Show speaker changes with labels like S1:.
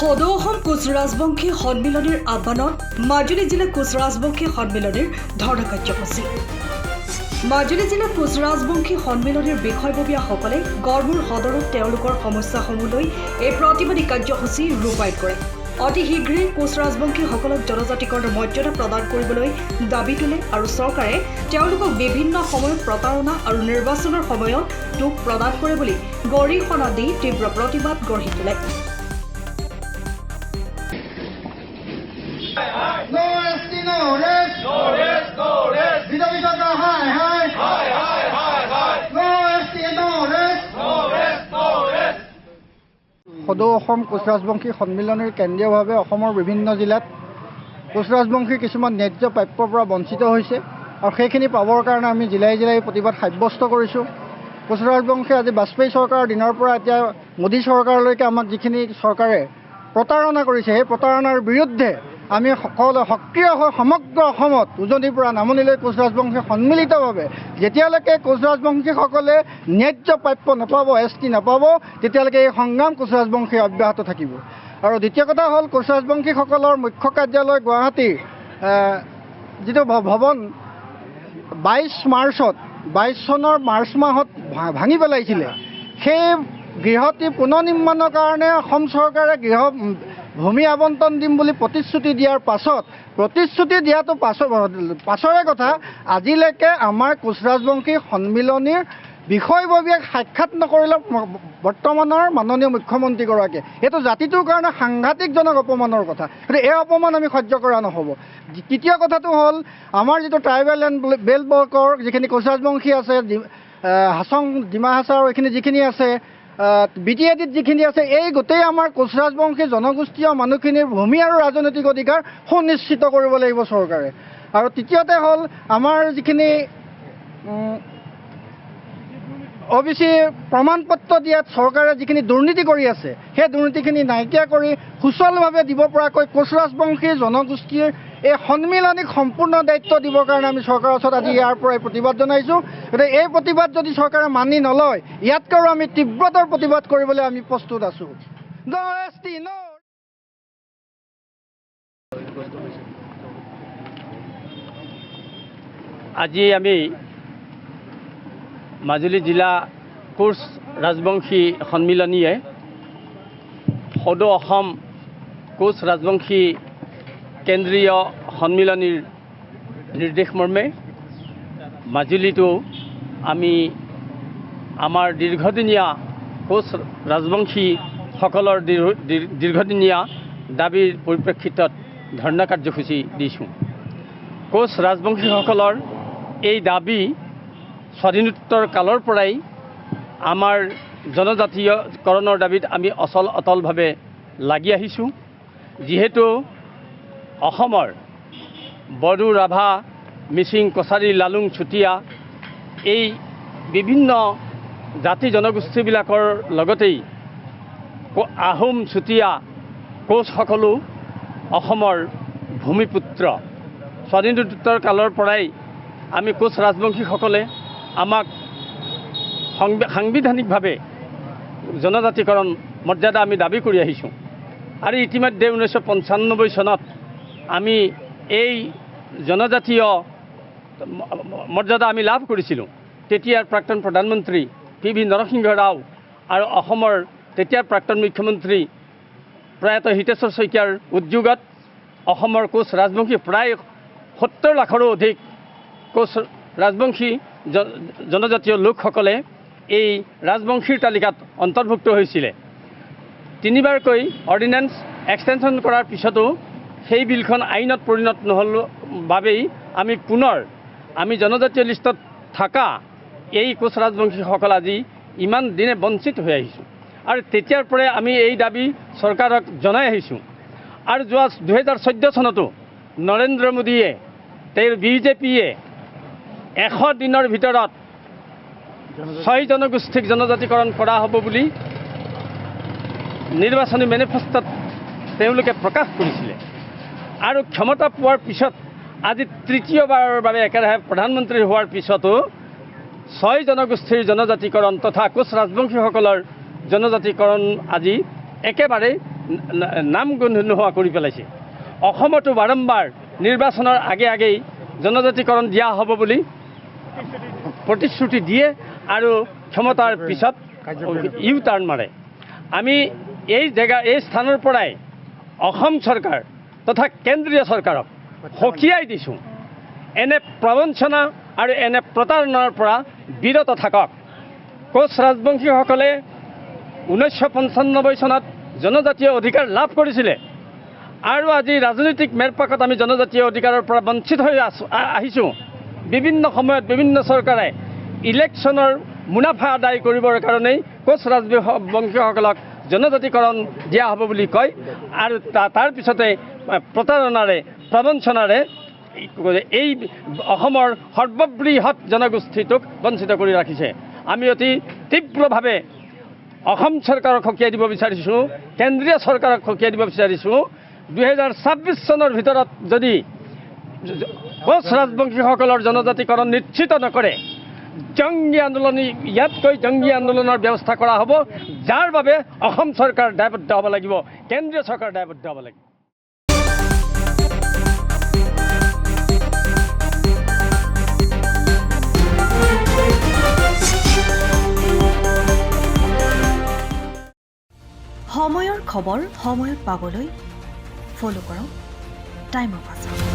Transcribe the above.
S1: সদৌ অসম কোচ ৰাজবংশী সন্মিলনীৰ আহ্বানত মাজুলী জিলা কোচ ৰাজবংশী সন্মিলনীৰ ধৰ্ণা কাৰ্যসূচী। মাজুলী জিলা কোচ ৰাজবংশী সন্মিলনীৰ বিষয়ববীয়াসকলে গড়মূৰ সদৰত তেওঁলোকৰ সমস্যাসমূহ লৈ এই প্ৰতিবাদী কাৰ্যসূচী ৰূপায়ণ কৰে। অতি শীঘ্ৰে কোচ ৰাজবংশীসকলক জনজাতিকৰণৰ মৰ্যাদা প্ৰদান কৰিবলৈ দাবী তোলে আৰু চৰকাৰে তেওঁলোকক বিভিন্ন সময়ত প্ৰতাৰণা আৰু নিৰ্বাচনৰ সময়ত দুখ প্ৰদান কৰে বুলি গৰিহণা দি তীব্ৰ প্ৰতিবাদ গঢ়ি তোলে।
S2: No rest, no rest. No rest, no rest. Vida hi, hi. Hi, hi, hi, hi. No rest, no rest. No rest, no rest.
S3: সদৌ অসম কোচ ৰাজবংশী সন্মিলনীৰ কেন্দ্ৰীয়ভাৱে অসমৰ বিভিন্ন জিলাত কোচ ৰাজবংশী কিছুমান ন্যায্য প্ৰাপ্যৰ পৰা বঞ্চিত হৈছে আৰু সেইখিনি পাবৰ কাৰণে আমি জিলাই জিলাই প্ৰতিবাদ সাব্যস্ত কৰিছোঁ। কোচ ৰাজবংশী আজি বাজপেয়ী চৰকাৰৰ দিনৰ পৰা এতিয়া মোদী চৰকাৰলৈকে আমাক যিখিনি চৰকাৰে প্ৰতাৰণা কৰিছে, সেই প্ৰতাৰণাৰ বিৰুদ্ধে আমি সকলো সক্ৰিয় হৈ সমগ্ৰ অসমত উজনিৰ পৰা নামনিলৈ কোচ ৰাজবংশী সন্মিলিতভাৱে যেতিয়ালৈকে কোচ ৰাজবংশীসকলে ন্যায্য প্ৰাপ্য নাপাব, ST নাপাব, তেতিয়ালৈকে এই সংগ্ৰাম কোচ ৰাজবংশী অব্যাহত থাকিব। আৰু দ্বিতীয় কথা হ'ল কোচ ৰাজবংশীসকলৰ মুখ্য কাৰ্যালয় গুৱাহাটীৰ যিটো ভৱন 22 চনৰ মাৰ্চ মাহত ভাঙি পেলাইছিলে, সেই গৃহটি পুনৰ নিৰ্মাণৰ কাৰণে অসম চৰকাৰে ভূমি আবণ্টন দিম বুলি প্ৰতিশ্ৰুতি দিয়াৰ পাছত প্ৰতিশ্ৰুতি দিয়াটো পাছৰে কথা, আজিলৈকে আমাৰ কোচ ৰাজবংশী সন্মিলনীৰ বিষয়ববীয়াক সাক্ষাৎ নকৰিলে বৰ্তমানৰ মাননীয় মুখ্যমন্ত্ৰীগৰাকীয়ে। এইটো জাতিটোৰ কাৰণে সাংঘাতিকজনক অপমানৰ কথা। গতিকে এই অপমান আমি সহ্য কৰা নহ'ব। তৃতীয় কথাটো হ'ল আমাৰ যিটো ট্ৰাইবেল এণ্ড বেল্ট ব্লকৰ যিখিনি কোচ ৰাজবংশী আছে, হাছং, ডিমা হাছাও এইখিনি যিখিনি আছে, BTADত যিখিনি আছে, এই গোটেই আমাৰ কোচ ৰাজবংশী জনগোষ্ঠীয় মানুহখিনিৰ ভূমি আৰু ৰাজনৈতিক অধিকাৰ সুনিশ্চিত কৰিব লাগিব চৰকাৰে। আৰু তৃতীয়তে হ'ল আমাৰ যিখিনি OBC প্ৰমাণপত্ৰ দিয়াত চৰকাৰে যিখিনি দুৰ্নীতি কৰি আছে, সেই দুৰ্নীতিখিনি নাইকিয়া কৰি সুচলভাৱে দিব পৰাকৈ কোচ ৰাজবংশী জনগোষ্ঠীৰ এই সন্মিলনীক সম্পূৰ্ণ দায়িত্ব দিবৰ কাৰণে আমি চৰকাৰৰ ওচৰত আজি ইয়াৰ পৰাই প্ৰতিবাদ জনাইছোঁ। গতিকে এই প্ৰতিবাদ যদি চৰকাৰে মানি নলয়, ইয়াতকৈও আমি তীব্ৰতৰ প্ৰতিবাদ কৰিবলৈ আমি প্ৰস্তুত আছোঁ। No ST, no।
S4: আজি আমি মাজুলী জিলা কোচ ৰাজবংশী সন্মিলনীয়ে সদৌ অসম কোচ ৰাজবংশী কেন্দ্ৰীয় সন্মিলনীৰ নিৰ্দেশ মৰ্মে মাজুলীতো আমি আমাৰ দীৰ্ঘদিনীয়া কোচ ৰাজবংশীসকলৰ দীৰ্ঘদিনীয়া দাবীৰ পৰিপ্ৰেক্ষিতত ধৰ্ণা কাৰ্যসূচী দিছোঁ। কোচ ৰাজবংশীসকলৰ এই দাবী স্বাধীনোত্তৰ কালৰ পৰাই আমাৰ জনজাতীয়কৰণৰ দাবীত আমি অটলভাৱে লাগি আহিছোঁ। যিহেতু অসমৰ বড়ো, ৰাভা, মিচিং, কছাৰী, লালুং, চুতীয়া এই বিভিন্ন জাতি জনগোষ্ঠীবিলাকৰ লগতেই আহোম, চুতীয়া, কোচ সকলো অসমৰ ভূমিপুত্ৰ। স্বাধীনোত্তৰ কালৰ পৰাই আমি কোচ ৰাজবংশীসকলে আমাক সাংবিধানিকভাৱে জনজাতিকৰণ মৰ্যাদা আমি দাবী কৰি আহিছোঁ। আৰু ইতিমধ্যে 1995 চনত আমি এই জনজাতীয় মৰ্যাদা আমি লাভ কৰিছিলোঁ। তেতিয়াৰ প্ৰাক্তন প্ৰধানমন্ত্ৰী PV নৰসিংহ ৰাও আৰু অসমৰ তেতিয়াৰ প্ৰাক্তন মুখ্যমন্ত্ৰী প্ৰয়াত হিতেশ্বৰ শইকীয়াৰ উদ্যোগত অসমৰ কোচ ৰাজবংশী প্ৰায় 70 লাখৰো অধিক কোচ ৰাজবংশী জনজাতীয় লোকসকলে এই ৰাজবংশীৰ তালিকাত অন্তৰ্ভুক্ত হৈছিলে। 3বাৰকৈ অৰ্ডিনেন্স এক্সটেনশ্যন কৰাৰ পিছতো সেই বিলখন আইনত পৰিণত নহ'ল বাবেই আমি পুনৰ জনজাতীয় লিষ্টত থকা এই কোচ ৰাজবংশীসকল আজি ইমান দিনে বঞ্চিত হৈ আহিছোঁ। আৰু তেতিয়াৰ পৰাই আমি এই দাবী চৰকাৰক জনাই আহিছোঁ। আৰু যোৱা 2014 চনতো নৰেন্দ্ৰ মোদীয়ে, তেওঁৰ BJPয়ে 100 দিনৰ ভিতৰত 6 জনগোষ্ঠীক জনজাতিকৰণ কৰা হ'ব বুলি নিৰ্বাচনী মেনিফেষ্টত তেওঁলোকে প্ৰকাশ কৰিছিলে। আৰু ক্ষমতা পোৱাৰ পিছত আজি তৃতীয়বাৰৰ বাবে একেৰাহে প্ৰধানমন্ত্ৰী হোৱাৰ পিছতো 6 জনগোষ্ঠীৰ জনজাতিকৰণ তথা কোচ ৰাজবংশীসকলৰ জনজাতিকৰণ আজি একেবাৰে নাম গোন্ধ নোহোৱা কৰি পেলাইছে। অসমতো বাৰম্বাৰ নিৰ্বাচনৰ আগে আগেই জনজাতিকৰণ দিয়া হ'ব বুলি প্ৰতিশ্ৰুতি দিয়ে আৰু ক্ষমতাৰ পিছত ইউ টাৰ্ণ মাৰে। আমি এই স্থানৰ পৰাই অসম চৰকাৰ তথা কেন্দ্ৰীয় চৰকাৰক সকীয়াই দিছোঁ, এনে প্ৰবঞ্চনা আৰু এনে প্ৰতাৰণাৰ পৰা বিৰত থাকক। কোচ ৰাজবংশীসকলে 1995 চনত জনজাতীয় অধিকাৰ লাভ কৰিছিলে আৰু আজি ৰাজনৈতিক মেৰপাকত আমি জনজাতীয় অধিকাৰৰ পৰা বঞ্চিত হৈ আহিছোঁ। বিভিন্ন সময়ত বিভিন্ন চৰকাৰে ইলেকশ্যনৰ মুনাফা আদায় কৰিবৰ কাৰণেই কোচ ৰাজবংশীসকলক জনজাতিকৰণ দিয়া হ'ব বুলি কয় আৰু তাৰ পিছতে প্ৰতাৰণাৰে প্ৰবঞ্চনাৰে এই অসমৰ সৰ্ববৃহৎ জনগোষ্ঠীটোক বঞ্চিত কৰি ৰাখিছে। আমি অতি তীব্ৰভাৱে অসম চৰকাৰক সকীয়াই দিব বিচাৰিছোঁ, কেন্দ্ৰীয় চৰকাৰক সকীয়াই দিব বিচাৰিছোঁ। 2026 চনৰ ভিতৰত যদি কোচ ৰাজবংশীসকলৰ জনজাতিকৰণ নিশ্চিত নকৰে, জংগী আন্দোলন, ইয়াতকৈ জংগী আন্দোলনৰ ব্যৱস্থা কৰা হ'ব, যাৰ বাবে অসম চৰকাৰ দায়বদ্ধ হ'ব লাগিব, কেন্দ্ৰীয় চৰকাৰ দায়বদ্ধ হ'ব লাগিব।
S1: সময়ৰ খবৰ সময়ত পাবলৈ ফ'ল' কৰক টাইম অফ আছাম।